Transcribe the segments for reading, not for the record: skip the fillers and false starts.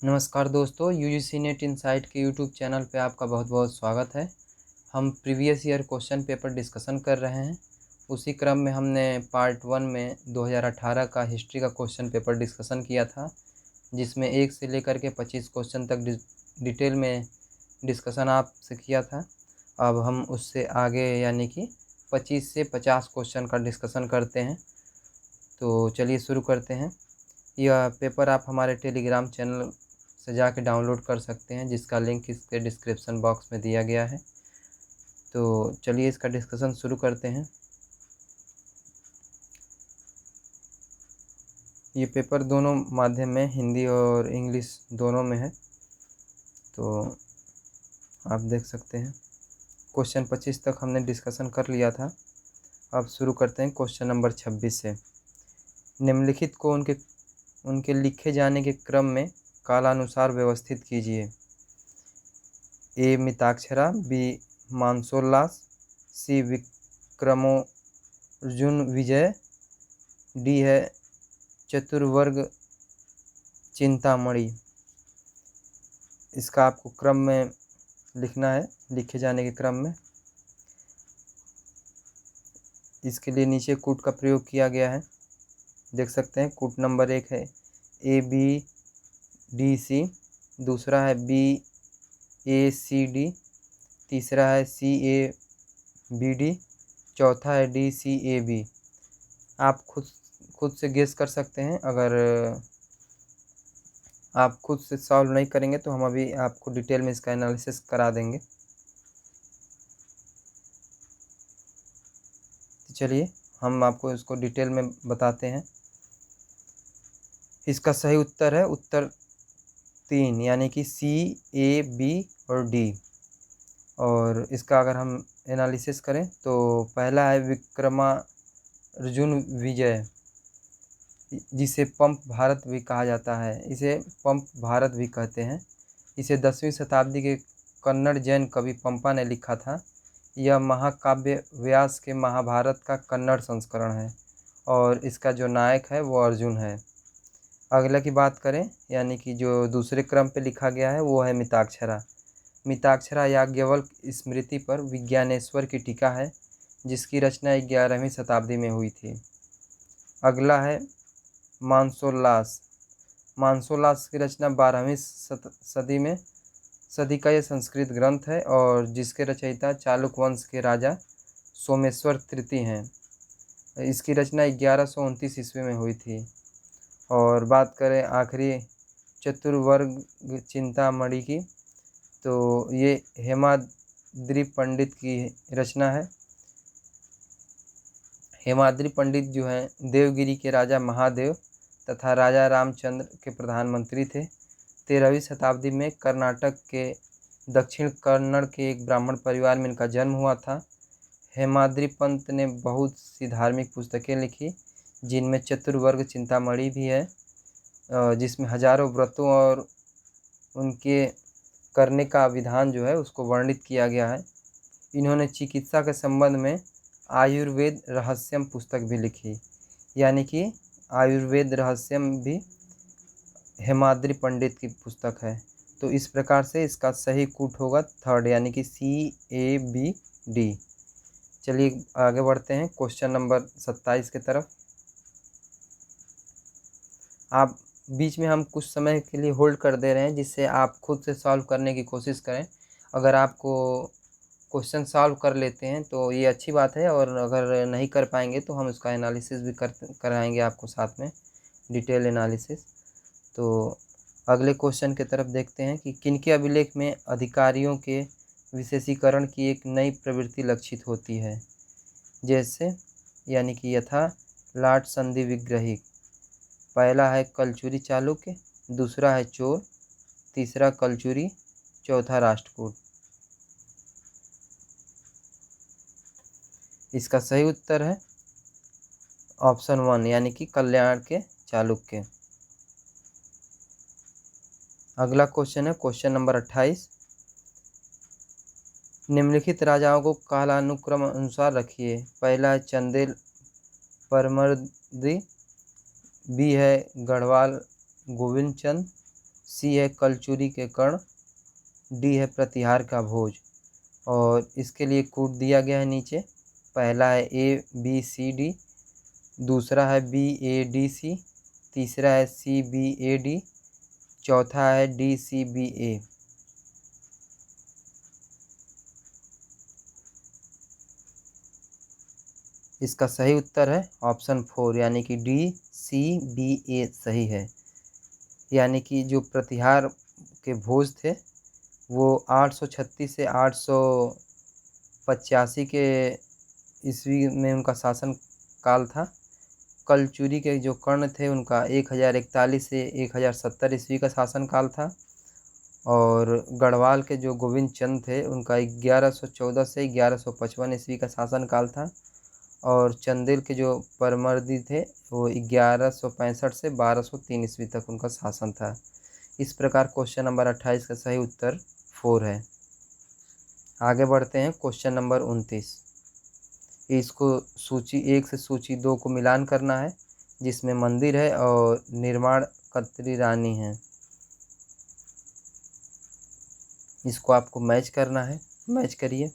नमस्कार दोस्तों, UGC net insight के यूट्यूब चैनल पे आपका बहुत बहुत स्वागत है। हम previous year question paper discussion कर रहे हैं। उसी क्रम में हमने पार्ट 1 में 2018 का हिस्ट्री का क्वेश्चन पेपर डिस्कशन किया था, जिसमें 1 से लेकर के 25 क्वेश्चन तक डिटेल में डिस्कशन आपसे किया था। अब हम उससे आगे यानी कि 25 से 50 क्वेश्चन का डिस्कशन करते हैं। तो चलिए शुरू करते हैं। यह पेपर आप हमारे टेलीग्राम चैनल से जाके डाउनलोड कर सकते हैं, जिसका लिंक इसके डिस्क्रिप्शन बॉक्स में दिया गया है। तो चलिए इसका डिस्कशन शुरू करते हैं। ये पेपर दोनों माध्यम में, हिंदी और इंग्लिश दोनों में है, तो आप देख सकते हैं। क्वेश्चन 25 तक हमने डिस्कशन कर लिया था। अब शुरू करते हैं क्वेश्चन नंबर 26 से। निम्नलिखित को उनके लिखे जाने के क्रम में कालानुसार व्यवस्थित कीजिए। ए मिताक्षरा, बी मानसोल्लास, सी विक्रमोर्जुन विजय, डी है चतुर्वर्ग चिंतामणि। इसका आपको क्रम में लिखना है, लिखे जाने के क्रम में। इसके लिए नीचे कूट का प्रयोग किया गया है, देख सकते हैं। कूट नंबर 1 है ABDC, दूसरा है BACD, तीसरा है CABD, चौथा है DCAB। आप खुद से गेस कर सकते हैं। अगर आप खुद से सॉल्व नहीं करेंगे तो हम अभी आपको डिटेल में इसका एनालिसिस करा देंगे। तो चलिए हम आपको इसको डिटेल में बताते हैं। इसका सही उत्तर है उत्तर 3, यानी कि CAB और D। और इसका अगर हम एनालिसिस करें तो पहला है विक्रमार्जुन विजय, जिसे पंप भारत भी कहा जाता है। इसे पंप भारत भी कहते हैं। इसे 10वीं शताब्दी के कन्नड़ जैन कवि पंपा ने लिखा था। यह महाकाव्य व्यास के महाभारत का कन्नड़ संस्करण है और इसका जो नायक है वो अर्जुन है। अगला की बात करें, यानी कि जो दूसरे क्रम पे लिखा गया है वो है मिताक्षरा। मिताक्षरा याज्ञवल्क स्मृति पर विज्ञानेश्वर की टीका है, जिसकी रचना 11वीं शताब्दी में हुई थी। अगला है मानसोल्लास। मानसोल्लास की रचना 12वीं सदी का यह संस्कृत ग्रंथ है और जिसके रचयिता चालुक्य वंश के राजा सोमेश्वर तृतीय हैं। इसकी रचना 1129 ईस्वी में हुई थी। और बात करें आखिरी चतुर्वर्ग चिंतामणि की, तो ये हेमाद्रि पंडित की रचना है। हेमाद्रि पंडित जो हैं देवगिरी के राजा महादेव तथा राजा रामचंद्र के प्रधानमंत्री थे। 13वीं शताब्दी में कर्नाटक के दक्षिण कन्नड़ के एक ब्राह्मण परिवार में इनका जन्म हुआ था। हेमाद्रि पंत ने बहुत सी धार्मिक पुस्तकें लिखी, जिनमें चतुर्वर्ग चिंतामणि भी है, जिसमें हजारों व्रतों और उनके करने का विधान जो है उसको वर्णित किया गया है। इन्होंने चिकित्सा के संबंध में आयुर्वेद रहस्यम पुस्तक भी लिखी, यानी कि आयुर्वेद रहस्यम भी हेमाद्रि पंडित की पुस्तक है। तो इस प्रकार से इसका सही कूट होगा 3rd, यानी कि CABD। चलिए आगे बढ़ते हैं क्वेश्चन नंबर 27 की तरफ। आप बीच में हम कुछ समय के लिए होल्ड कर दे रहे हैं, जिससे आप खुद से सॉल्व करने की कोशिश करें। अगर आपको क्वेश्चन सॉल्व कर लेते हैं तो ये अच्छी बात है, और अगर नहीं कर पाएंगे तो हम उसका एनालिसिस भी कराएंगे आपको साथ में, डिटेल एनालिसिस। तो अगले क्वेश्चन की तरफ देखते हैं कि किनके अभिलेख में अधिकारियों के विशेषीकरण की एक नई प्रवृत्ति लक्षित होती है। जैसे, यानी कि यथा लाट संधि विग्रही। पहला है कलचुरी चालुक्य, दूसरा है चोर, तीसरा कलचुरी, चौथा राष्ट्रकूट। इसका सही उत्तर है ऑप्शन 1, यानी कि कल्याण के चालुक्य। अगला क्वेश्चन है क्वेश्चन नंबर 28। निम्नलिखित राजाओं को कालानुक्रम अनुसार रखिए। पहला है चंदेल परमर्दी, बी है गढ़वाल गोविंद चंद, सी है कलचुरी के कर्ण, डी है प्रतिहार का भोज। और इसके लिए कूट दिया गया है नीचे। पहला है ABCD, दूसरा है BADC, तीसरा है CBAD, चौथा है DCBA। इसका सही उत्तर है ऑप्शन 4 यानी कि DCBA सही है। यानी कि जो प्रतिहार के भोज थे वो 836 से 885 के ईस्वी में उनका शासन काल था। कलचुरी के जो कर्ण थे उनका 1041 से 1070 ईस्वी का शासन काल था। और गढ़वाल के जो गोविंद चंद थे उनका 1114 से 1155 ईस्वी का शासन काल था। और चंदेल के जो परमर्दी थे वो 1165 से 1203 ईस्वी तक उनका शासन था। इस प्रकार क्वेश्चन नंबर 28 का सही उत्तर 4 है। आगे बढ़ते हैं क्वेश्चन नंबर 29। इसको सूची 1 से सूची 2 को मिलान करना है, जिसमें मंदिर है और निर्माण कतरी रानी है। इसको आपको मैच करना है, मैच करिए।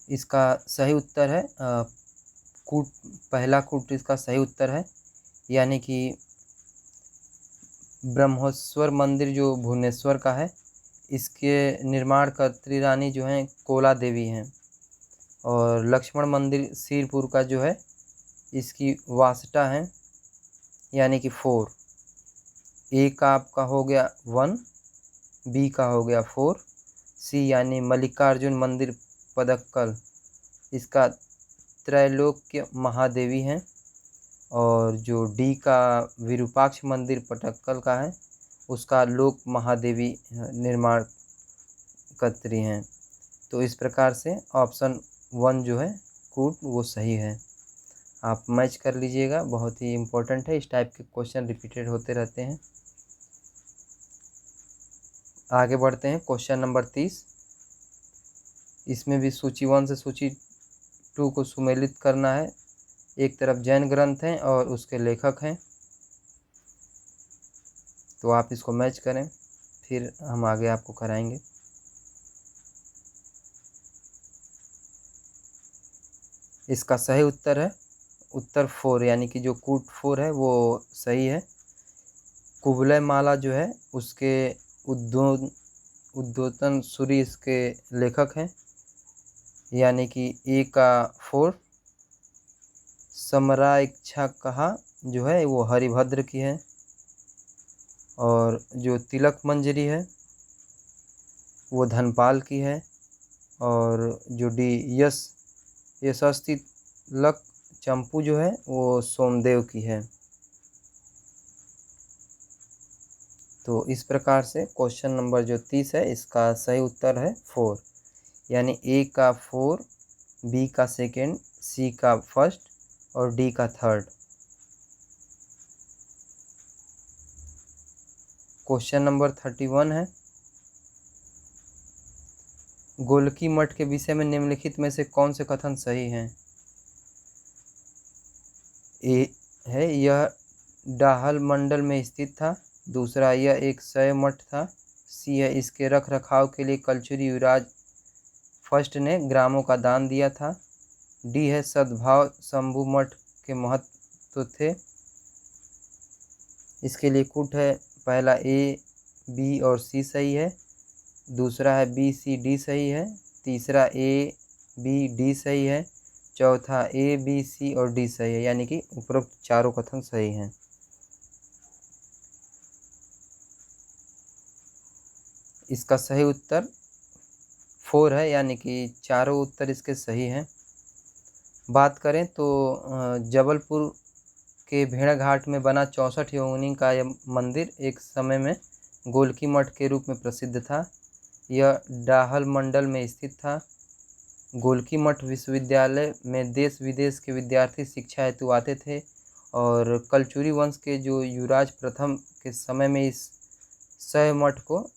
इसका सही उत्तर है कूट, पहला कूट इसका सही उत्तर है। यानी कि ब्रह्मेश्वर मंदिर जो भुवनेश्वर का है, इसके निर्माण कतरी रानी जो हैं कोला देवी हैं। और लक्ष्मण मंदिर सिरपुर का जो है इसकी वासटा है, यानी कि 4। ए का आपका हो गया 1, बी का हो गया 4, सी यानी मल्लिकार्जुन मंदिर पदक्कल, इसका त्रैलोक्य महादेवी हैं। और जो डी का विरूपाक्ष मंदिर पटक्कल का है उसका लोक महादेवी निर्माण कतरी हैं। तो इस प्रकार से ऑप्शन 1 जो है कूट वो सही है। आप मैच कर लीजिएगा, बहुत ही इम्पोर्टेंट है। इस टाइप के क्वेश्चन रिपीटेड होते रहते हैं। आगे बढ़ते हैं क्वेश्चन नंबर 30। इसमें भी सूची 1 से सूची 2 को सुमेलित करना है। एक तरफ जैन ग्रंथ हैं और उसके लेखक हैं, तो आप इसको मैच करें, फिर हम आगे आपको कराएंगे। इसका सही उत्तर है उत्तर 4, यानी कि जो कूट 4 है वो सही है। कुवलय माला जो है उसके उद्योतन सूरी इसके लेखक हैं, यानी कि ए का 4। समरा इच्छा कहा जो है वो हरिभद्र की है। और जो तिलक मंजरी है वो धनपाल की है। और जो डी यशस्ती लक चंपू जो है वो सोमदेव की है। तो इस प्रकार से क्वेश्चन नंबर जो 30 है इसका सही उत्तर है 4, यानी ए का 4, बी का 2, सी का 1 और डी का 3। क्वेश्चन नंबर 31 है, गोलकी मठ के विषय में निम्नलिखित में से कौन से कथन सही हैं? ए है यह डाहल मंडल में स्थित था। दूसरा, यह एक शैव मठ था। सी है इसके रख रखाव के लिए कलचुरी युवराज फर्स्ट ने ग्रामों का दान दिया था। डी है सद्भाव शंभु मठ के महत्व थे। इसके लिए कूट है, पहला ए, बी और सी सही है। दूसरा है बी, सी, डी सही है। तीसरा ए, बी, डी सही है। चौथा ए, बी, सी और डी सही है, यानी कि उपरोक्त चारों कथन सही हैं। इसका सही उत्तर 4 है, यानी कि चारों उत्तर इसके सही हैं। बात करें तो जबलपुर के भेड़ाघाट में बना 64 योगिनी का यह मंदिर एक समय में गोलकी मठ के रूप में प्रसिद्ध था। यह डाहल मंडल में स्थित था। गोलकी मठ विश्वविद्यालय में देश विदेश के विद्यार्थी शिक्षा हेतु आते थे। और कलचुरी वंश के जो युवराज प्रथम के समय में इस शैव मठ को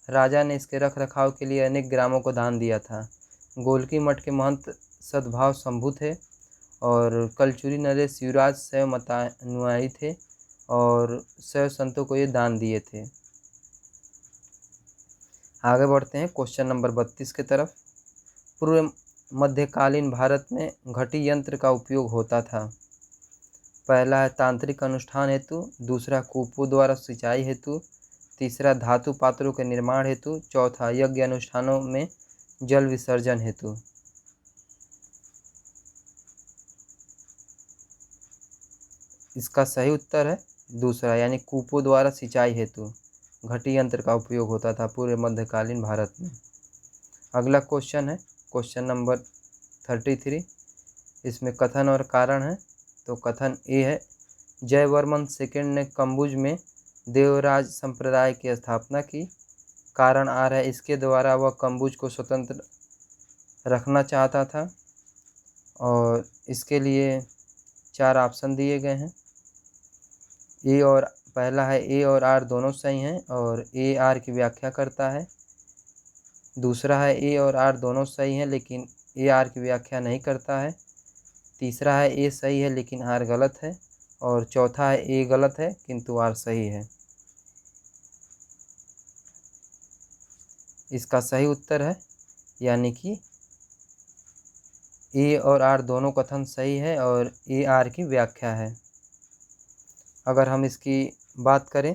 राजा ने इसके रख रखाव के लिए अनेक ग्रामों को दान दिया था। गोलकी मठ के महंत सद्भाव शंभु थे और कलचुरी नरेश युवराज शैव मतानुयायी थे और शैव संतों को ये दान दिए थे। आगे बढ़ते हैं क्वेश्चन नंबर 32 की तरफ। पूर्व मध्यकालीन भारत में घटी यंत्र का उपयोग होता था। पहला है तांत्रिक अनुष्ठान हेतु, दूसरा कूपों द्वारा सिंचाई हेतु, तीसरा धातु पात्रों के निर्माण हेतु, चौथा यज्ञ अनुष्ठानों में जल विसर्जन हेतु। इसका सही उत्तर है दूसरा, यानी कूपों द्वारा सिंचाई हेतु घटी यंत्र का उपयोग होता था पूर्व मध्यकालीन भारत में। अगला क्वेश्चन है क्वेश्चन नंबर 33। इसमें कथन और कारण है। तो कथन ए है, जयवर्मन सेकंड ने कम्बुज में देवराज संप्रदाय की स्थापना की। कारण आर है, इसके द्वारा वह कम्बुज को स्वतंत्र रखना चाहता था और इसके लिए 4 ऑप्शन दिए गए हैं। ए और पहला है ए और आर दोनों सही हैं और ए आर की व्याख्या करता है। दूसरा है ए और आर दोनों सही हैं लेकिन ए आर की व्याख्या नहीं करता है। तीसरा है ए सही है लेकिन आर गलत है और चौथा है ए गलत है किंतु आर सही है। इसका सही उत्तर है यानी कि ए और आर दोनों कथन सही है और ए आर की व्याख्या है। अगर हम इसकी बात करें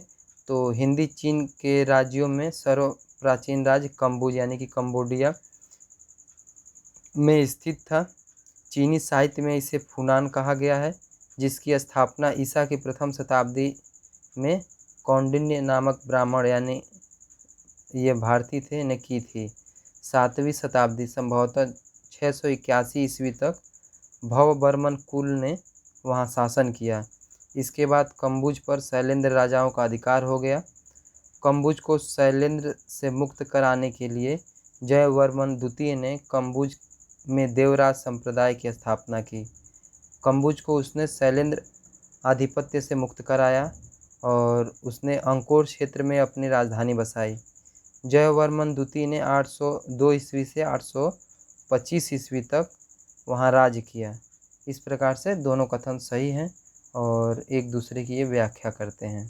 तो हिंदी चीन के राज्यों में सर्व प्राचीन राज्य कम्बुज यानी कि कंबोडिया में स्थित था। चीनी साहित्य में इसे फुनान कहा गया है, जिसकी स्थापना ईसा की प्रथम शताब्दी में कौंडिन्य नामक ब्राह्मण यानी ये भारतीय थे ने की थी। 7वीं शताब्दी संभवतः 681 ईस्वी तक भववर्मन कुल ने वहां शासन किया। इसके बाद कम्बुज पर शैलेंद्र राजाओं का अधिकार हो गया। कम्बुज को शैलेंद्र से मुक्त कराने के लिए जयवर्मन द्वितीय ने कम्बुज में देवराज संप्रदाय की स्थापना की। कम्बुज को उसने शैलेंद्र आधिपत्य से मुक्त कराया और उसने अंकोर क्षेत्र में अपनी राजधानी बसाई। जयवर्मन द्वितीय ने 802 ईस्वी से 825 ईस्वी तक वहां राज किया। इस प्रकार से दोनों कथन सही हैं और एक दूसरे की ये व्याख्या करते हैं।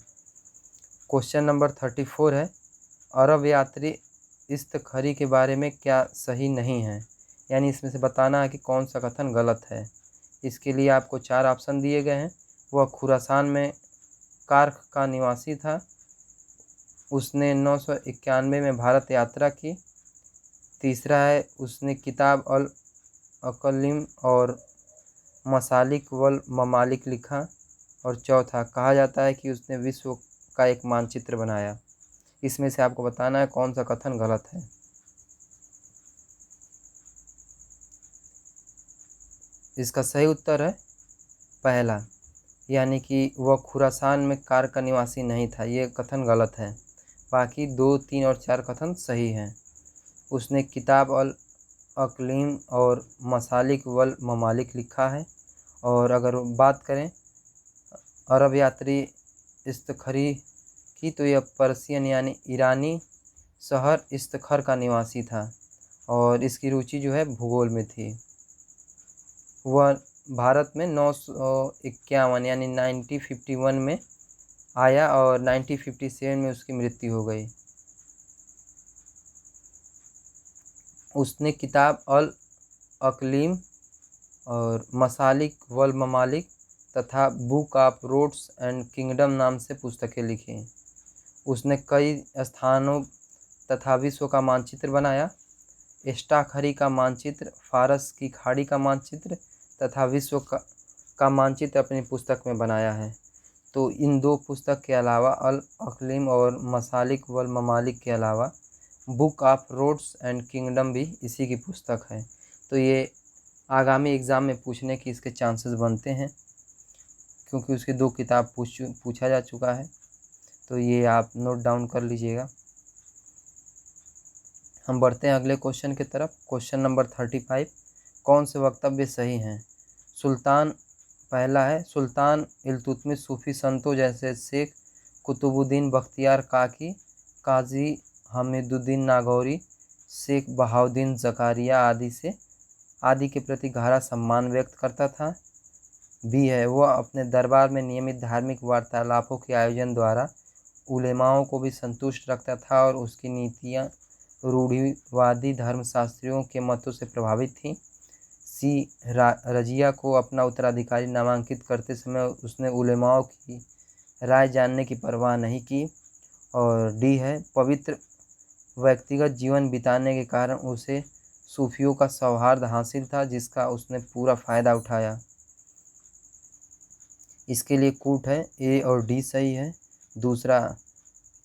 क्वेश्चन नंबर 34 है, अरब यात्री इस्तखरी के बारे में क्या सही नहीं है, यानी इसमें से बताना है कि कौन सा कथन गलत है। इसके लिए आपको 4 ऑप्शन दिए गए हैं। वह खुरासान में कार्ख का निवासी था। उसने 991 में भारत यात्रा की। तीसरा है, उसने किताब अल अकलिम और मसालिक वल ममालिक लिखा। और चौथा, कहा जाता है कि उसने विश्व का एक मानचित्र बनाया। इसमें से आपको बताना है कौन सा कथन गलत है। इसका सही उत्तर है पहला, यानी कि वह खुरासान में कार का निवासी नहीं था। ये कथन गलत है। बाकी 2, 3 और 4 कथन सही हैं। उसने किताब अल अकलीम और मसालिक वल ममालिक लिखा है। और अगर बात करें अरब यात्री इस्तखरी की तो यह पर्शियन यानी ईरानी शहर इस्तखर का निवासी था और इसकी रुचि जो है भूगोल में थी। वह भारत में 951 यानी 1951 में आया और 1957 में उसकी मृत्यु हो गई। उसने किताब अल अकलीम और मसालिक वल ममालिक तथा book of roads and kingdom नाम से पुस्तकें लिखी। उसने कई स्थानों तथा विश्व का मानचित्र बनाया। एस्टाखरी का मानचित्र, फारस की खाड़ी का मानचित्र तथा विश्व का मानचित्र अपनी पुस्तक में बनाया है। तो इन 2 पुस्तक के अलावा अल अकलीम और मसालिक वल ममालिक के अलावा book of roads and kingdom भी इसी की पुस्तक है। तो ये आगामी एग्ज़ाम में पूछने की इसके चांसेस बनते हैं क्योंकि उसकी 2 किताब पूछा जा चुका है। तो ये आप नोट डाउन कर लीजिएगा। हम बढ़ते हैं अगले क्वेश्चन की तरफ। क्वेश्चन नंबर 35, कौन से वक्तव्य सही हैं। पहला है, सुल्तान इल्तुतमिश सूफी संतों जैसे शेख कुतुबुद्दीन बख्तियार काकी, काजी हमीदुद्दीन नागौरी, शेख बहाउद्दीन ज़कारिया आदि के प्रति गहरा सम्मान व्यक्त करता था। बी है, वह अपने दरबार में नियमित धार्मिक वार्तालापों के आयोजन द्वारा उलेमाओं को भी संतुष्ट रखता था और उसकी नीतियाँ रूढ़िवादी धर्मशास्त्रियों के मतों से प्रभावित थीं। सी, रजिया को अपना उत्तराधिकारी नामांकित करते समय उसने उलेमाओं की राय जानने की परवाह नहीं की। और डी है, पवित्र व्यक्तिगत जीवन बिताने के कारण उसे सूफियों का सौहार्द हासिल था, जिसका उसने पूरा फ़ायदा उठाया। इसके लिए कूट है, ए और डी सही है। दूसरा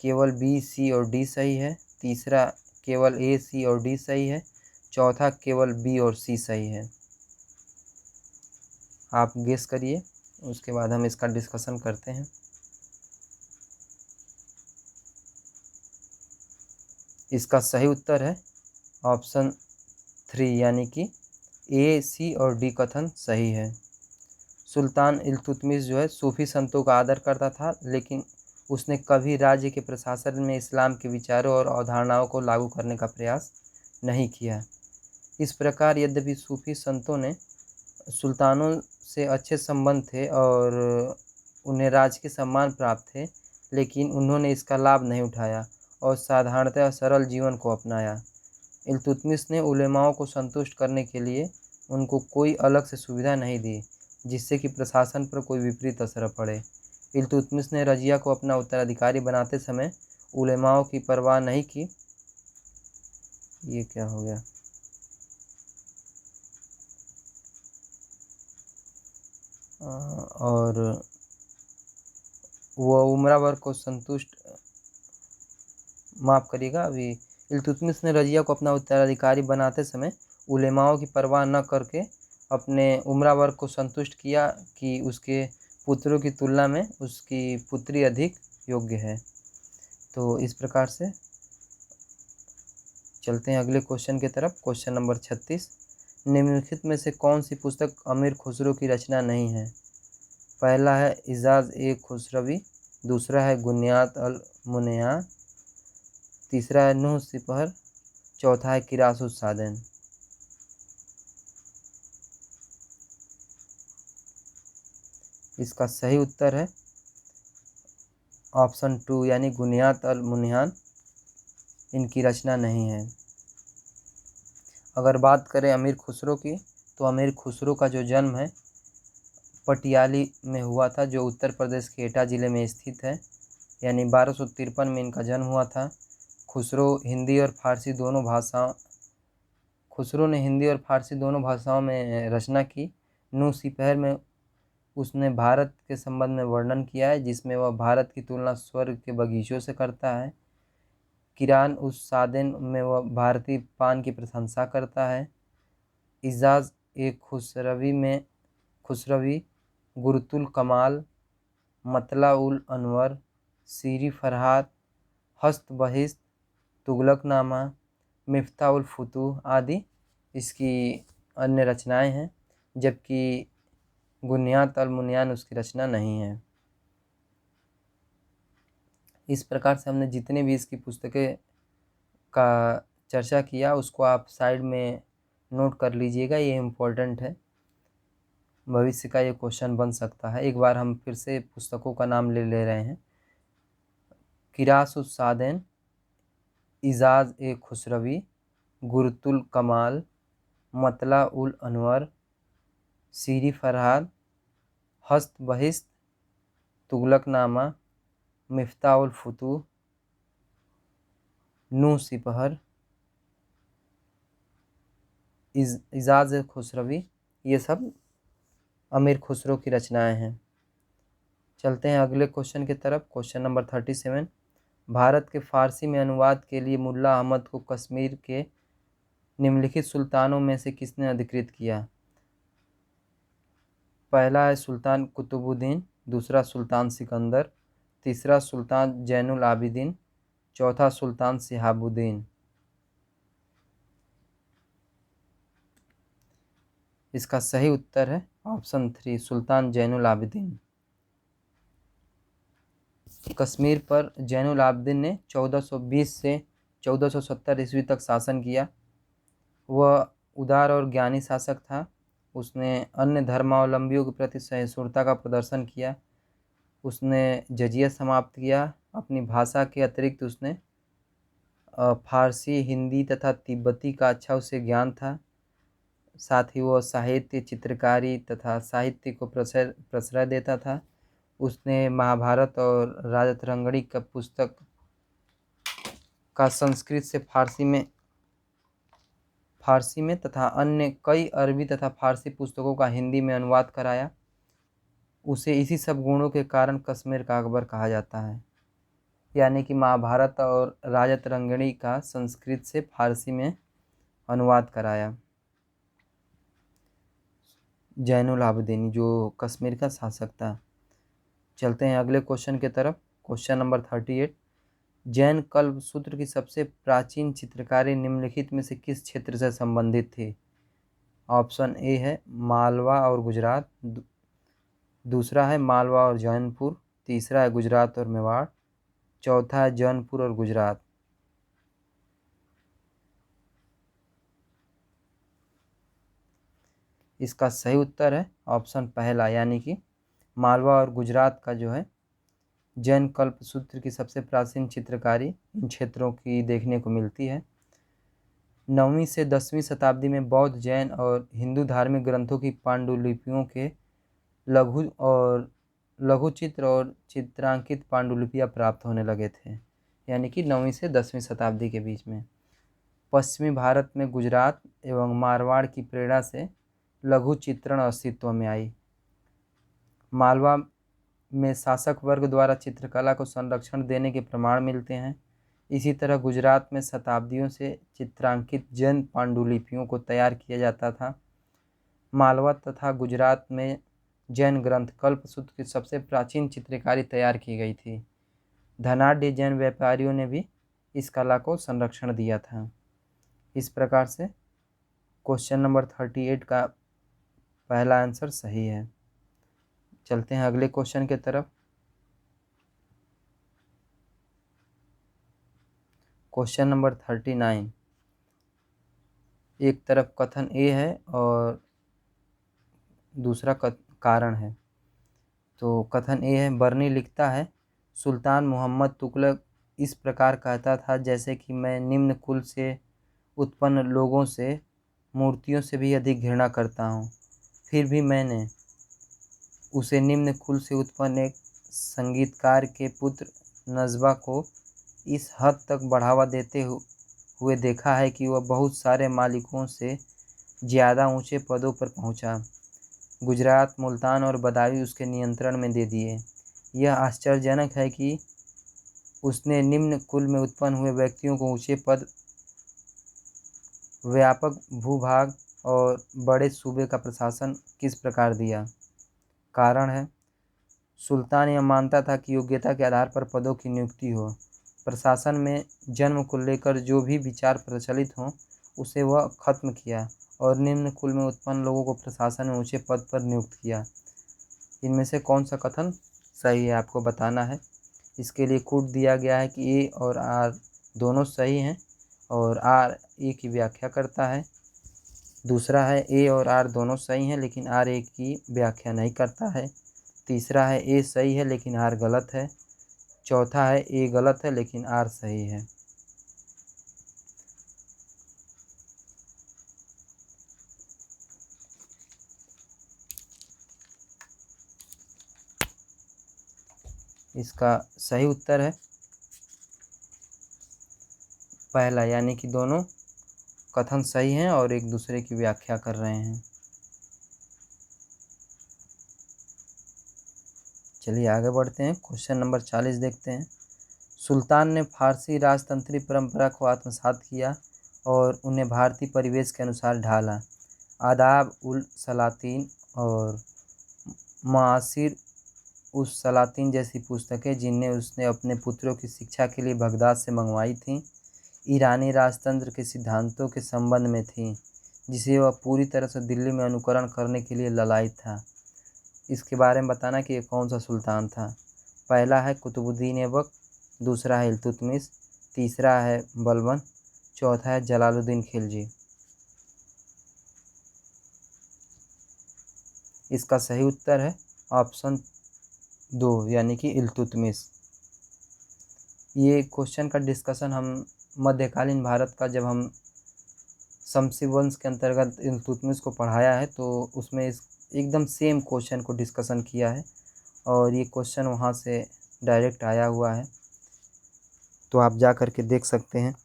केवल बी, सी और डी सही है। तीसरा केवल ए, सी और डी सही है। चौथा केवल बी और सी सही है। आप गेस करिए, उसके बाद हम इसका डिस्कशन करते हैं। इसका सही उत्तर है ऑप्शन 3, यानी कि ए, सी और डी कथन सही है। सुल्तान इल्तुतमिश जो है सूफी संतों का आदर करता था, लेकिन उसने कभी राज्य के प्रशासन में इस्लाम के विचारों और अवधारणाओं को लागू करने का प्रयास नहीं किया। इस प्रकार यद्यपि सूफी संतों ने सुल्तानों से अच्छे संबंध थे और उन्हें राज के सम्मान प्राप्त थे, लेकिन उन्होंने इसका लाभ नहीं उठाया और साधारणतः सरल जीवन को अपनाया। इल्तुतमिश ने उलेमाओं को संतुष्ट करने के लिए उनको कोई अलग से सुविधा नहीं दी, जिससे कि प्रशासन पर कोई विपरीत असर पड़े। इल्तुतमिश ने रजिया को अपना उत्तराधिकारी बनाते समय उलेमाओं की परवाह नहीं की। ये क्या हो गया? और वह उमरा वर्ग को संतुष्ट, माफ़ करिएगा, अभी इल्तुतमिश ने रजिया को अपना उत्तराधिकारी बनाते समय उलेमाओं की परवाह न करके अपने उमरा वर्ग को संतुष्ट किया कि उसके पुत्रों की तुलना में उसकी पुत्री अधिक योग्य है। तो इस प्रकार से चलते हैं अगले क्वेश्चन की तरफ। क्वेश्चन नंबर 36, निम्नलिखित में से कौन सी पुस्तक अमीर खुसरो की रचना नहीं है? पहला है इजाज़ ए खुसरवी, दूसरा है गुनियात अल मुनयान, तीसरा है नूह सिपहर, चौथा है किरासुस सादैन। इसका सही उत्तर है ऑप्शन 2, यानी गुनियात अल मुनयान इनकी रचना नहीं है। अगर बात करें अमीर खुसरो की, तो अमीर खुसरो का जो जन्म है पटियाली में हुआ था, जो उत्तर प्रदेश के एटा ज़िले में स्थित है, यानी 1253 में इनका जन्म हुआ था। खुसरो ने हिंदी और फारसी दोनों भाषाओं में रचना की। नूह सिपहर में उसने भारत के संबंध में वर्णन किया है, जिसमें वह भारत की तुलना स्वर्ग के बगीचों से करता है। किरान उस सादेन में वह भारतीय पान की प्रशंसा करता है। इजाज़ ए खुसरवी गुरुतुल कमाल, मतला उल अनवर, सीरी फरहात, हस्त बहिश्त, तुगलकनामा, मिफ्ता उल फुतूह आदि इसकी अन्य रचनाएं हैं, जबकि गुनियात अल मुनयान उसकी रचना नहीं है। इस प्रकार से हमने जितने भी इसकी पुस्तकें का चर्चा किया उसको आप साइड में नोट कर लीजिएगा, ये इम्पोर्टेंट है, भविष्य का ये क्वेश्चन बन सकता है। एक बार हम फिर से पुस्तकों का नाम ले रहे हैं। किरासुस सादैन, इजाज़ ए खुसरवी, गुरुतुल कमाल, मतला उल अनवर, सीरी फरहाद, हस्त बहिश्त, तुगलकनामा, मिफ्ता उल फुतूह, नूह सिपहर, इजाज़ ए खुसरवी, ये सब अमीर खुसरो की रचनाएं हैं। चलते हैं अगले क्वेश्चन की तरफ। क्वेश्चन नंबर 37, भारत के फ़ारसी में अनुवाद के लिए मुल्ला अहमद को कश्मीर के निम्नलिखित सुल्तानों में से किसने अधिकृत किया? पहला है सुल्तान कुतुबुद्दीन, दूसरा सुल्तान सिकंदर, तीसरा सुल्तान जैनुल आबिदीन, चौथा सुल्तान शिहाबुद्दीन। इसका सही उत्तर है ऑप्शन 3, सुल्तान जैनुल आबिदीन। कश्मीर पर जैनुल आबिदीन ने 1420 से 1470 ईस्वी तक शासन किया। वह उदार और ज्ञानी शासक था। उसने अन्य धर्मावलंबियों के प्रति सहिष्णुता का प्रदर्शन किया। उसने जजिया समाप्त किया। अपनी भाषा के अतिरिक्त उसने फारसी, हिंदी तथा तिब्बती का अच्छा उसे ज्ञान था। साथ ही वो साहित्य, चित्रकारी तथा साहित्य को प्रश्रय देता था। उसने महाभारत और राजतरंगिणी का पुस्तक का संस्कृत से फारसी में तथा अन्य कई अरबी तथा फारसी पुस्तकों का हिंदी में अनुवाद कराया। उसे इसी सब गुणों के कारण कश्मीर का अकबर कहा जाता है। यानी कि महाभारत और राजतरंगिणी का संस्कृत से फारसी में अनुवाद कराया। जैनुल आबदीन जो कश्मीर का शासक था। चलते हैं अगले क्वेश्चन की तरफ। Question number 38। जैन कल्पसूत्र की सबसे प्राचीन चित्रकारी निम्नलिखित में से किस क्षेत्र से संबंधित थी? ऑप्शन ए है मालवा और गुजरात, दूसरा है मालवा और जौनपुर, तीसरा है गुजरात और मेवाड़, चौथा है जौनपुर और गुजरात। इसका सही उत्तर है ऑप्शन पहला, यानी कि मालवा और गुजरात का जो है जैन कल्पसूत्र की सबसे प्राचीन चित्रकारी इन क्षेत्रों की देखने को मिलती है। 9वीं से 10वीं शताब्दी में बौद्ध, जैन और हिंदू धार्मिक ग्रंथों की पांडुलिपियों के लघु चित्र और चित्रांकित पांडुलिपियाँ प्राप्त होने लगे थे, यानी कि 9वीं से 10वीं शताब्दी के बीच में। पश्चिमी भारत में गुजरात एवं मारवाड़ की प्रेरणा से लघु चित्रण अस्तित्व में आई। मालवा में शासक वर्ग द्वारा चित्रकला को संरक्षण देने के प्रमाण मिलते हैं। इसी तरह गुजरात में शताब्दियों से चित्रांकित जैन पांडुलिपियों को तैयार किया जाता था। मालवा तथा गुजरात में जैन ग्रंथ कल्पसूत्र की सबसे प्राचीन चित्रकारी तैयार की गई थी। धनाढ़ जैन व्यापारियों ने भी इस कला को संरक्षण दिया था। इस प्रकार से क्वेश्चन नंबर 38 का पहला आंसर सही है। चलते हैं अगले क्वेश्चन की तरफ। Question number 39। एक तरफ कथन ए है और दूसरा कारण है। तो कथन ए है, बर्नी लिखता है, सुल्तान मोहम्मद तुगलक इस प्रकार कहता था जैसे कि मैं निम्न कुल से उत्पन्न लोगों से, मूर्तियों से भी अधिक घृणा करता हूँ। फिर भी मैंने उसे निम्न कुल से उत्पन्न एक संगीतकार के पुत्र नजबा को इस हद तक बढ़ावा देते हुए देखा है कि वह बहुत सारे मालिकों से ज़्यादा ऊंचे पदों पर पहुंचा। गुजरात, मुल्तान और बदायूं उसके नियंत्रण में दे दिए। यह आश्चर्यजनक है कि उसने निम्न कुल में उत्पन्न हुए व्यक्तियों को ऊंचे पद, व्यापक भूभाग और बड़े सूबे का प्रशासन किस प्रकार दिया। कारण है, सुल्तान यह मानता था कि योग्यता के आधार पर पदों की नियुक्ति हो। प्रशासन में जन्म को लेकर जो भी विचार प्रचलित हों उसे वह खत्म किया और निम्न कुल में उत्पन्न लोगों को प्रशासन में ऊंचे पद पर नियुक्त किया। इनमें से कौन सा कथन सही है आपको बताना है। इसके लिए कूट दिया गया है कि ए और आर दोनों सही हैं और आर ए की व्याख्या करता है। दूसरा है ए और आर दोनों सही हैं लेकिन आर ए की व्याख्या नहीं करता है। तीसरा है ए सही है लेकिन आर गलत है। चौथा है ए गलत है लेकिन आर सही है। इसका सही उत्तर है पहला, यानी कि दोनों कथन सही हैं और एक दूसरे की व्याख्या कर रहे हैं। चलिए आगे बढ़ते हैं। क्वेश्चन नंबर 40 देखते हैं। सुल्तान ने फारसी राजतंत्री परंपरा को आत्मसात किया और उन्हें भारतीय परिवेश के अनुसार ढाला। आदाब उल सलातीन और मासिर उस सलातीन जैसी पुस्तकें जिन्हें उसने अपने पुत्रों की शिक्षा के लिए बगदाद से मंगवाई थीं, ईरानी राजतंत्र के सिद्धांतों के संबंध में थीं, जिसे वह पूरी तरह से दिल्ली में अनुकरण करने के लिए ललायत था। इसके बारे में बताना कि ये कौन सा सुल्तान था। पहला है कुतुबुद्दीन ऐबक, दूसरा है इल्तुतमिश, तीसरा है बलबन, चौथा है जलालुद्दीन खिलजी। इसका सही उत्तर है ऑप्शन 2 यानी कि इल्तुतमिश। ये क्वेश्चन का डिस्कशन हम मध्यकालीन भारत का जब हम शमसी वंश के अंतर्गत इल्तुतमिश को पढ़ाया है तो उसमें इस एकदम सेम क्वेश्चन को डिस्कशन किया है और ये क्वेश्चन वहाँ से डायरेक्ट आया हुआ है, तो आप जा कर के देख सकते हैं।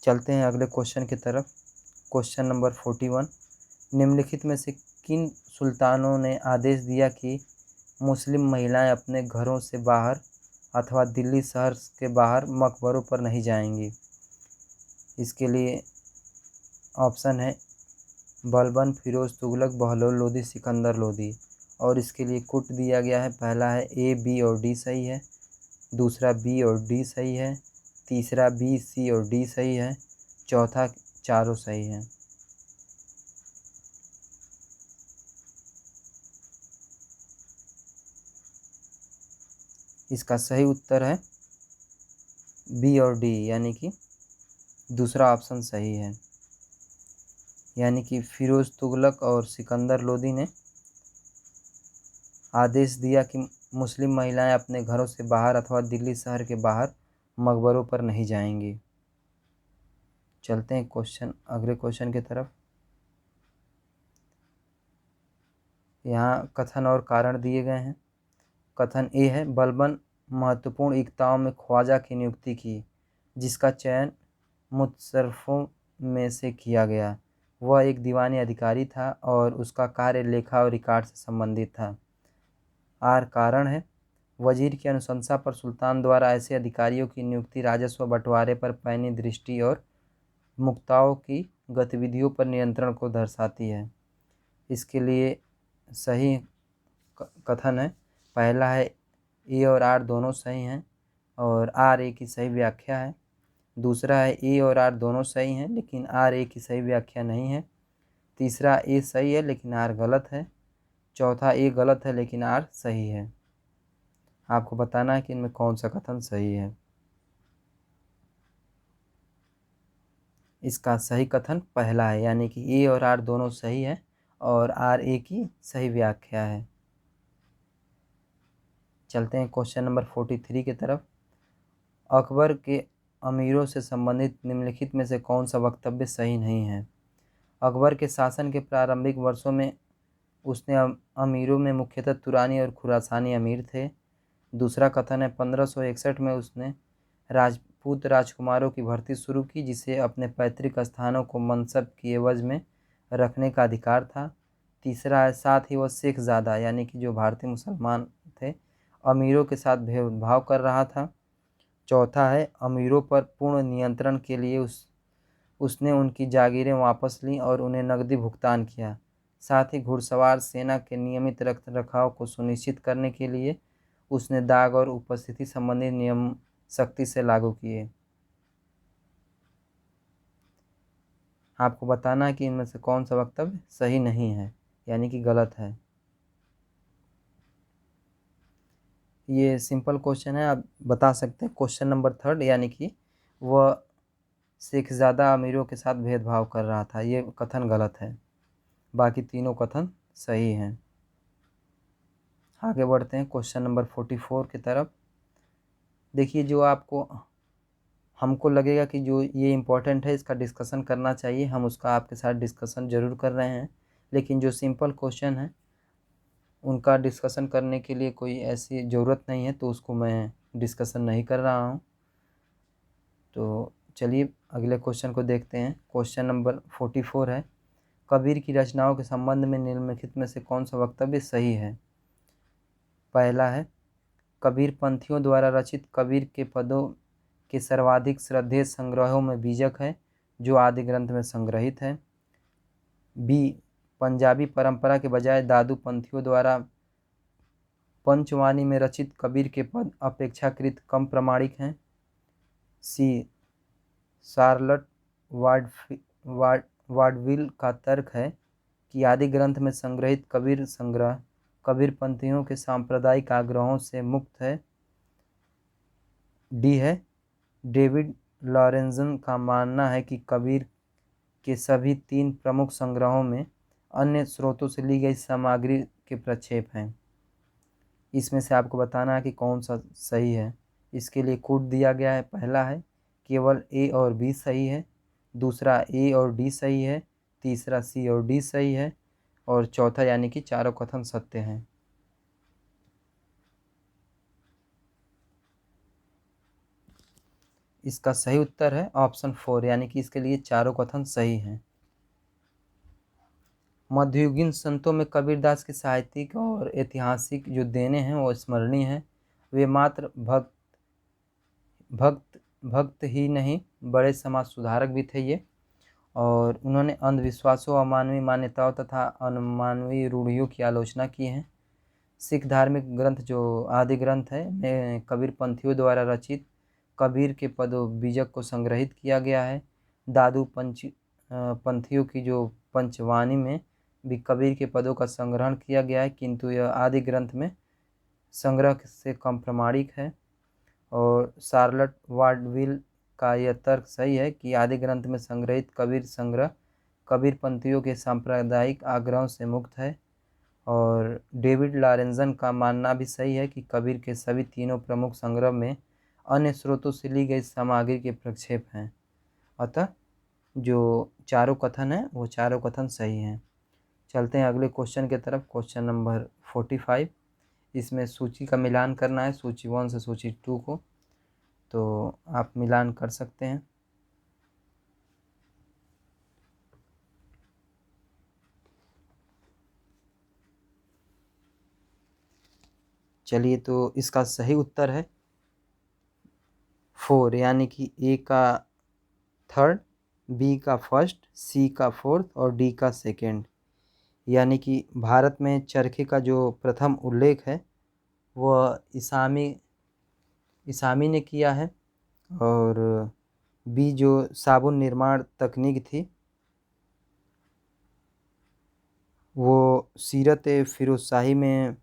चलते हैं अगले क्वेश्चन की तरफ। क्वेश्चन नंबर 41, निम्नलिखित में से किन सुल्तानों ने आदेश दिया कि मुस्लिम महिलाएं अपने घरों से बाहर अथवा दिल्ली शहर के बाहर मकबरों पर नहीं जाएंगी? इसके लिए ऑप्शन है बलबन, फिरोज तुगलक, बहलोल लोदी, सिकंदर लोदी। और इसके लिए कुट दिया गया है। पहला है ए, बी और डी सही है, दूसरा बी और डी सही है, तीसरा बी, सी और डी सही है, चौथा चारों सही है। इसका सही उत्तर है बी और डी यानी कि दूसरा ऑप्शन सही है। यानी कि फिरोज तुगलक और सिकंदर लोदी ने आदेश दिया कि मुस्लिम महिलाएं अपने घरों से बाहर अथवा दिल्ली शहर के बाहर मकबरों पर नहीं जाएंगी। चलते हैं अगले क्वेश्चन की तरफ। यहाँ कथन और कारण दिए गए हैं। कथन ए है, बलबन महत्वपूर्ण इक्ताओं में ख्वाजा की नियुक्ति की, जिसका चयन मुतशर्रफों में से किया गया। वह एक दीवानी अधिकारी था और उसका कार्य लेखा और रिकॉर्ड से संबंधित था। आर कारण है, वजीर की अनुशंसा पर सुल्तान द्वारा ऐसे अधिकारियों की नियुक्ति राजस्व बंटवारे पर पैनी दृष्टि और मुक्ताओं की गतिविधियों पर नियंत्रण को दर्शाती है। इसके लिए सही कथन है, पहला है ए और आर दोनों सही हैं और आर ए की सही व्याख्या है। दूसरा है ए और आर दोनों सही हैं लेकिन आर ए की सही व्याख्या नहीं है। तीसरा ए सही है लेकिन आर गलत है। चौथा ए गलत है लेकिन आर सही है। आपको बताना है कि इनमें कौन सा कथन सही है। इसका सही कथन पहला है यानी कि ए और आर दोनों सही है और आर ए की सही व्याख्या है। चलते हैं क्वेश्चन नंबर 43 की तरफ। अकबर के अमीरों से संबंधित निम्नलिखित में से कौन सा वक्तव्य सही नहीं है? अकबर के शासन के प्रारंभिक वर्षों में उसने अमीरों में मुख्यतः तुरानी और खुरासानी अमीर थे। दूसरा कथन है 1561 में उसने राजपूत राजकुमारों की भर्ती शुरू की, जिसे अपने पैतृक स्थानों को मनसब की एवज में रखने का अधिकार था। तीसरा है साथ ही वह शेखजादा यानी कि जो भारतीय मुसलमान थे अमीरों के साथ भेदभाव कर रहा था। चौथा है अमीरों पर पूर्ण नियंत्रण के लिए उसने उनकी जागीरें वापस लीं और उन्हें नकदी भुगतान किया। साथ ही घुड़सवार सेना के नियमित रखरखाव को सुनिश्चित करने के लिए उसने दाग और उपस्थिति संबंधी नियम सख्ती से लागू किए। आपको बताना है कि इनमें से कौन सा वक्तव्य सही नहीं है यानी कि गलत है। ये सिंपल क्वेश्चन है, आप बता सकते हैं। क्वेश्चन नंबर 3 यानी कि वह शेखजादा अमीरों के साथ भेदभाव कर रहा था, ये कथन गलत है। बाकी तीनों कथन सही हैं। आगे बढ़ते हैं क्वेश्चन नंबर 44 की तरफ। देखिए, जो हमको लगेगा कि जो ये इम्पोर्टेंट है, इसका डिस्कशन करना चाहिए, हम उसका आपके साथ डिस्कशन ज़रूर कर रहे हैं। लेकिन जो सिंपल क्वेश्चन है उनका डिस्कशन करने के लिए कोई ऐसी ज़रूरत नहीं है, तो उसको मैं डिस्कशन नहीं कर रहा हूँ। तो चलिए अगले क्वेश्चन को देखते हैं। क्वेश्चन नंबर 44 है, कबीर की रचनाओं के संबंध में निम्नलिखित में से कौन सा वक्तव्य सही है? पहला है, कबीर पंथियों द्वारा रचित कबीर के पदों के सर्वाधिक श्रद्धेय संग्रहों में बीजक है, जो आदि ग्रंथ में संग्रहित है। बी, पंजाबी परंपरा के बजाय दादू पंथियों द्वारा पंचवानी में रचित कबीर के पद अपेक्षाकृत कम प्रमाणिक हैं। सी, शार्लट वाडविल का तर्क है कि आदि ग्रंथ में संग्रहित कबीर संग्रह कबीरपंथियों के सांप्रदायिक आग्रहों से मुक्त है। डी है, डेविड लॉरेंजन का मानना है कि कबीर के सभी 3 प्रमुख संग्रहों में अन्य स्रोतों से ली गई सामग्री के प्रक्षेप हैं। इसमें से आपको बताना है कि कौन सा सही है। इसके लिए कोड दिया गया है। पहला है केवल ए और बी सही है, दूसरा ए और डी सही है, तीसरा सी और डी सही है, और चौथा यानी कि चारों कथन सत्य हैं। इसका सही उत्तर है ऑप्शन 4, यानी कि इसके लिए चारों कथन सही हैं। मध्ययुगीन संतों में कबीरदास के साहित्यिक और ऐतिहासिक जो देने हैं वो स्मरणीय हैं। वे मात्र भक्त ही नहीं, बड़े समाज सुधारक भी थे ये। और उन्होंने अंधविश्वासों, अमानवीय मान्यताओं तथा अनमानवीय रूढ़ियों की आलोचना की है। सिख धार्मिक ग्रंथ जो आदि ग्रंथ है में कबीर पंथियों द्वारा रचित कबीर के पदों बीजक को संग्रहित किया गया है। दादू पंथियों की जो पंचवाणी में भी कबीर के पदों का संग्रहण किया गया है, किंतु यह आदि ग्रंथ में संग्रह से कम प्रमाणिक है। और शार्लट वार्डविल का यह तर्क सही है कि आदि ग्रंथ में संग्रहित कबीर संग्रह कबीर पंथियों के सांप्रदायिक आग्रहों से मुक्त है। और डेविड लॉरेंजन का मानना भी सही है कि कबीर के सभी तीनों प्रमुख संग्रह में अन्य स्रोतों से ली गई सामग्री के प्रक्षेप हैं। अतः जो चारों कथन हैं वो चारों कथन सही हैं। चलते हैं अगले क्वेश्चन की तरफ। Question number 45। इसमें सूची का मिलान करना है, सूची 1 से सूची 2 को। तो आप मिलान कर सकते हैं। चलिए, तो इसका सही उत्तर है 4, यानी कि ए का 3rd, बी का 1st, सी का 4th और डी का 2nd। यानी कि भारत में चरखे का जो प्रथम उल्लेख है वह इसामी ने किया है। और बी जो साबुन निर्माण तकनीक थी वो सीरत फिरोजशाही में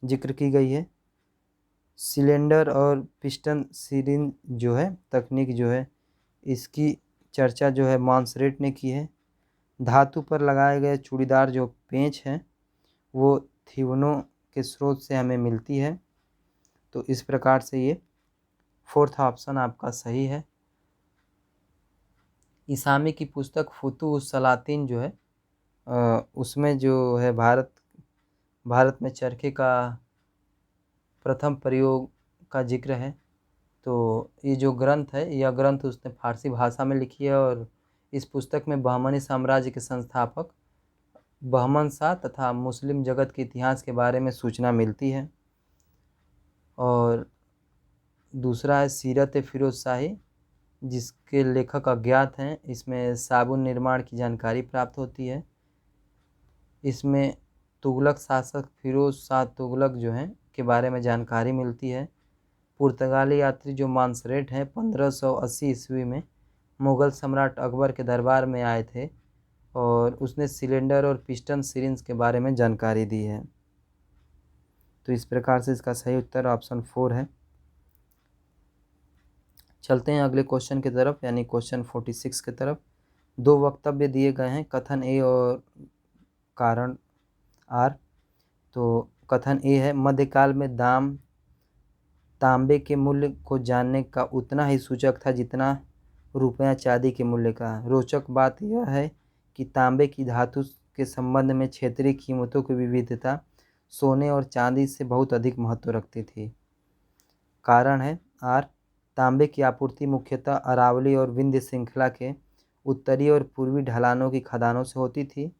जिक्र की गई है। सिलेंडर और पिस्टन सिरिंज जो है तकनीक जो है इसकी चर्चा जो है मॉन्सरेट ने की है। धातु पर लगाए गए चूड़ीदार जो पेंच हैं वो थिवनों के स्रोत से हमें मिलती है। तो इस प्रकार से ये 4th ऑप्शन आपका सही है। इसामी की पुस्तक फुतुह सलातीन जो है उसमें जो है भारत में चरखे का प्रथम प्रयोग का जिक्र है। तो ये जो ग्रंथ है यह ग्रंथ उसने फारसी भाषा में लिखी है। और इस पुस्तक में बहमनी साम्राज्य के संस्थापक बहमन शाह तथा मुस्लिम जगत के इतिहास के बारे में सूचना मिलती है। और दूसरा है सीरत फिरोजशाही, जिसके लेखक अज्ञात हैं। इसमें साबुन निर्माण की जानकारी प्राप्त होती है। इसमें तुगलक शासक फिरोज शाह तुगलक जो हैं के बारे में जानकारी मिलती है। पुर्तगाली यात्री जो मॉन्सरेट हैं 1580 ईस्वी में मुग़ल सम्राट अकबर के दरबार में आए थे और उसने सिलेंडर और पिस्टन सिरिंज के बारे में जानकारी दी है। तो इस प्रकार से इसका सही उत्तर ऑप्शन 4 है। चलते हैं अगले क्वेश्चन की तरफ, यानी क्वेश्चन 46 की तरफ। 2 वक्तव्य दिए गए हैं, कथन ए और कारण आर। तो कथन ए है, मध्यकाल में तांबे के मूल्य को जानने का उतना ही सूचक था जितना रुपया चांदी के मूल्य का। रोचक बात यह है कि तांबे की धातु के संबंध में क्षेत्रीय कीमतों की विविधता सोने और चांदी से बहुत अधिक महत्व रखती थी। कारण है आर, तांबे की आपूर्ति मुख्यतः अरावली और विंध्य श्रृंखला के उत्तरी और पूर्वी ढलानों की खदानों से होती थी।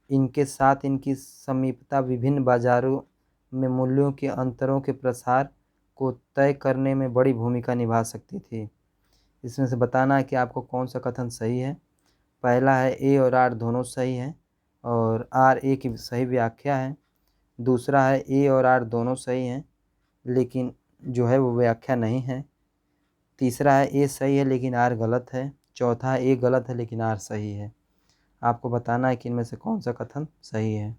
इनके साथ इनकी समीपता विभिन्न बाजारों में मूल्यों के अंतरों के प्रसार को तय करने में बड़ी भूमिका निभा सकती थी। इसमें से बताना है कि आपको कौन सा कथन सही है। पहला है ए और आर दोनों सही हैं और आर ए की सही व्याख्या है। दूसरा है ए और आर दोनों सही हैं लेकिन जो है वो व्याख्या नहीं है। तीसरा है ए सही है लेकिन आर गलत है। चौथा है ए गलत है लेकिन आर सही है। आपको बताना है कि इनमें से कौन सा कथन सही है।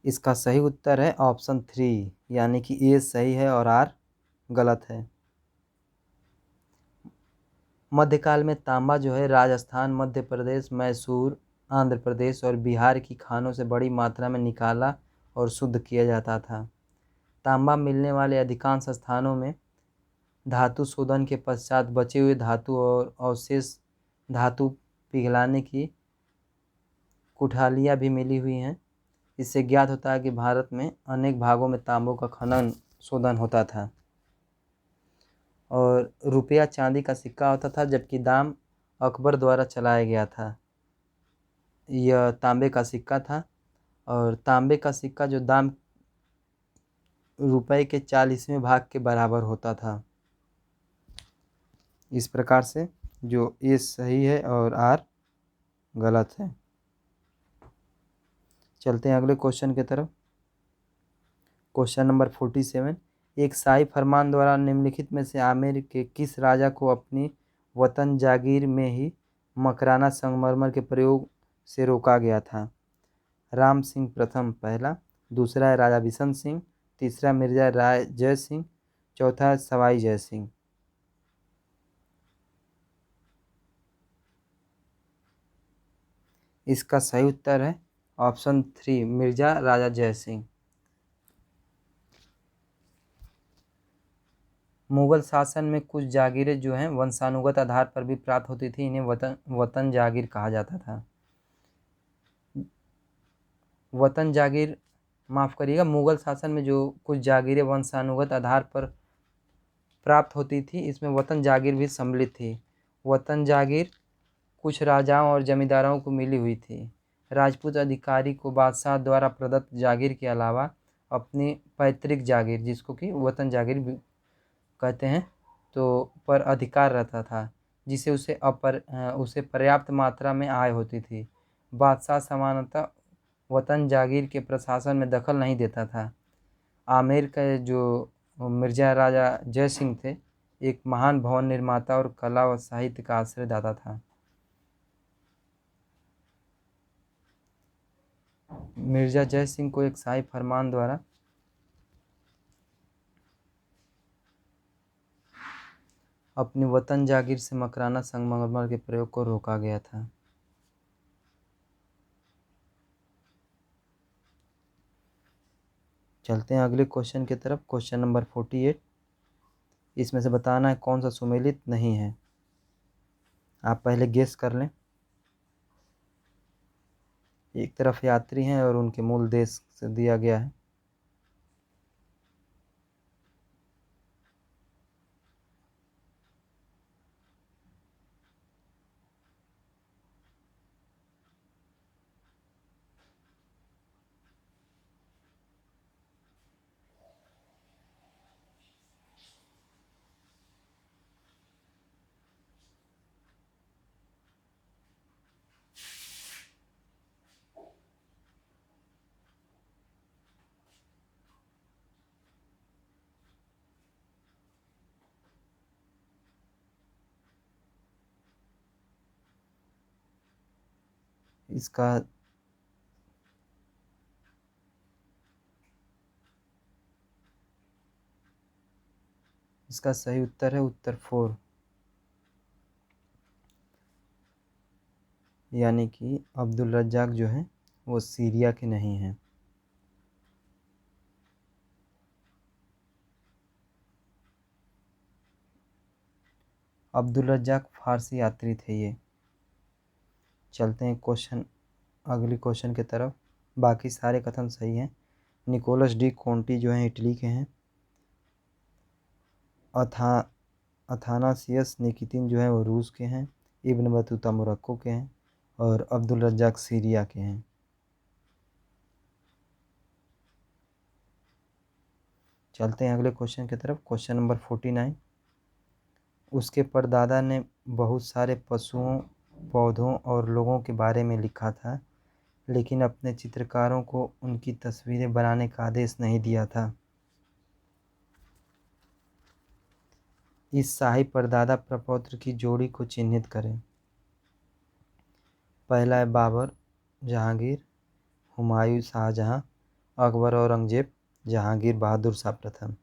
इसका सही उत्तर है ऑप्शन 3, यानी कि ए सही है और आर गलत है। मध्यकाल में तांबा जो है राजस्थान, मध्य प्रदेश, मैसूर, आंध्र प्रदेश और बिहार की खानों से बड़ी मात्रा में निकाला और शुद्ध किया जाता था। तांबा मिलने वाले अधिकांश स्थानों में धातु शोधन के पश्चात बचे हुए धातु और अवशेष धातु पिघलाने की कुठालियाँ भी मिली हुई हैं। इससे ज्ञात होता है कि भारत में अनेक भागों में तांबों का खनन शोधन होता था। और रुपया चांदी का सिक्का होता था, जबकि दाम अकबर द्वारा चलाया गया था। यह तांबे का सिक्का था और तांबे का सिक्का जो दाम रुपए के 40वें भाग के बराबर होता था। इस प्रकार से जो ए सही है और आर गलत है। चलते हैं अगले क्वेश्चन की तरफ। क्वेश्चन नंबर 47, एक शाही फरमान द्वारा निम्नलिखित में से आमेर के किस राजा को अपनी वतन जागीर में ही मकराना संगमरमर के प्रयोग से रोका गया था? राम सिंह प्रथम पहला, दूसरा है राजा बिशन सिंह, तीसरा मिर्जा राय जय सिंह, चौथा है सवाई जय सिंह। इसका सही उत्तर है ऑप्शन 3, मिर्जा राजा जय सिंह। मुगल शासन में कुछ जागीरें जो हैं वंशानुगत आधार पर भी प्राप्त होती थी। इन्हें वतन जागीर कहा जाता था। वतन जागीर, माफ़ करिएगा, मुगल शासन में जो कुछ जागीरें वंशानुगत आधार पर प्राप्त होती थी, इसमें वतन जागीर भी सम्मिलित थी। वतन जागीर कुछ राजाओं और जमींदारों को मिली हुई थी। राजपूत अधिकारी को बादशाह द्वारा प्रदत्त जागीर के अलावा अपनी पैतृक जागीर, जिसको कि वतन जागीर भी कहते हैं, तो पर अधिकार रहता था, जिसे उसे पर्याप्त मात्रा में आय होती थी। बादशाह सामान्यतः वतन जागीर के प्रशासन में दखल नहीं देता था। आमेर के जो मिर्जा राजा जय सिंह थे, एक महान भवन निर्माता और कला व साहित्य का आश्रयदाता था। मिर्जा जय सिंह को एक शाही फरमान द्वारा अपनी वतन जागीर से मकराना संगमरमर के प्रयोग को रोका गया था। चलते हैं अगले क्वेश्चन की तरफ। क्वेश्चन नंबर 48, इसमें से बताना है कौन सा सुमेलित नहीं है। आप पहले गेस कर लें। एक तरफ यात्री हैं और उनके मूल देश से दिया गया है। इसका सही उत्तर है उत्तर 4, यानी कि अब्दुल रज्जाक जो है वो सीरिया के नहीं हैं। अब्दुल रज्जाक फारसी यात्री थे ये। चलते हैं अगली क्वेश्चन की तरफ। बाकी सारे कथन सही हैं। निकोलस डी कोंटी जो हैं इटली के हैं। अथानासियस निकितिन जो है वो रूस के हैं। इब्न बतूता मोरक्को के हैं और अब्दुल रज्जाक सीरिया के हैं। चलते हैं अगले क्वेश्चन की तरफ। क्वेश्चन नंबर 49, उसके परदादा ने बहुत सारे पशुओं, पौधों और लोगों के बारे में लिखा था, लेकिन अपने चित्रकारों को उनकी तस्वीरें बनाने का आदेश नहीं दिया था। इस शाही परदादा प्रपौत्र की जोड़ी को चिन्हित करें। पहला है बाबर, जहांगीर, हुमायूं शाहजहां अकबर औरंगजेब, जहांगीर, बहादुर शाह प्रथम।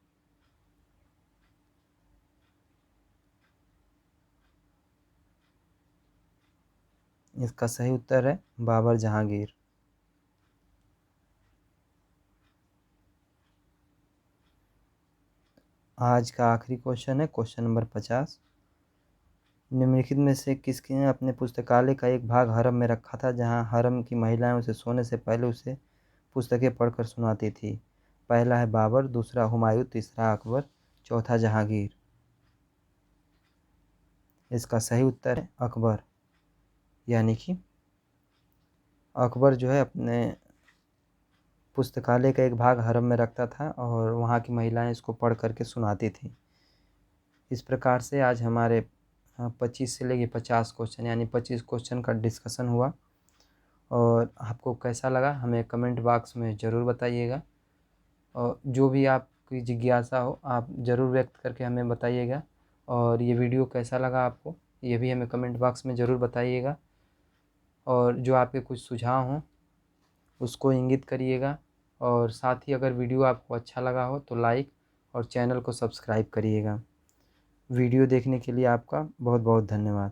इसका सही उत्तर है बाबर जहांगीर। आज का आखिरी क्वेश्चन है क्वेश्चन नंबर 50। निम्नलिखित में से किसने अपने पुस्तकालय का एक भाग हरम में रखा था, जहां हरम की महिलाएं उसे सोने से पहले उसे पुस्तकें पढ़कर सुनाती थी? पहला है बाबर, दूसरा हुमायूं, तीसरा अकबर, चौथा जहांगीर। इसका सही उत्तर है अकबर। यानी कि अकबर जो है अपने पुस्तकालय का एक भाग हरम में रखता था और वहाँ की महिलाएं इसको पढ़ करके सुनाती थी। इस प्रकार से आज हमारे 25 से लेके 50 क्वेश्चन यानी 25 क्वेश्चन का डिस्कशन हुआ। और आपको कैसा लगा हमें कमेंट बॉक्स में ज़रूर बताइएगा। और जो भी आपकी जिज्ञासा हो आप ज़रूर व्यक्त करके हमें बताइएगा। और ये वीडियो कैसा लगा आपको ये भी हमें कमेंट बॉक्स में ज़रूर बताइएगा। और जो आपके कुछ सुझाव हों उसको इंगित करिएगा। और साथ ही अगर वीडियो आपको अच्छा लगा हो तो लाइक और चैनल को सब्सक्राइब करिएगा। वीडियो देखने के लिए आपका बहुत बहुत धन्यवाद।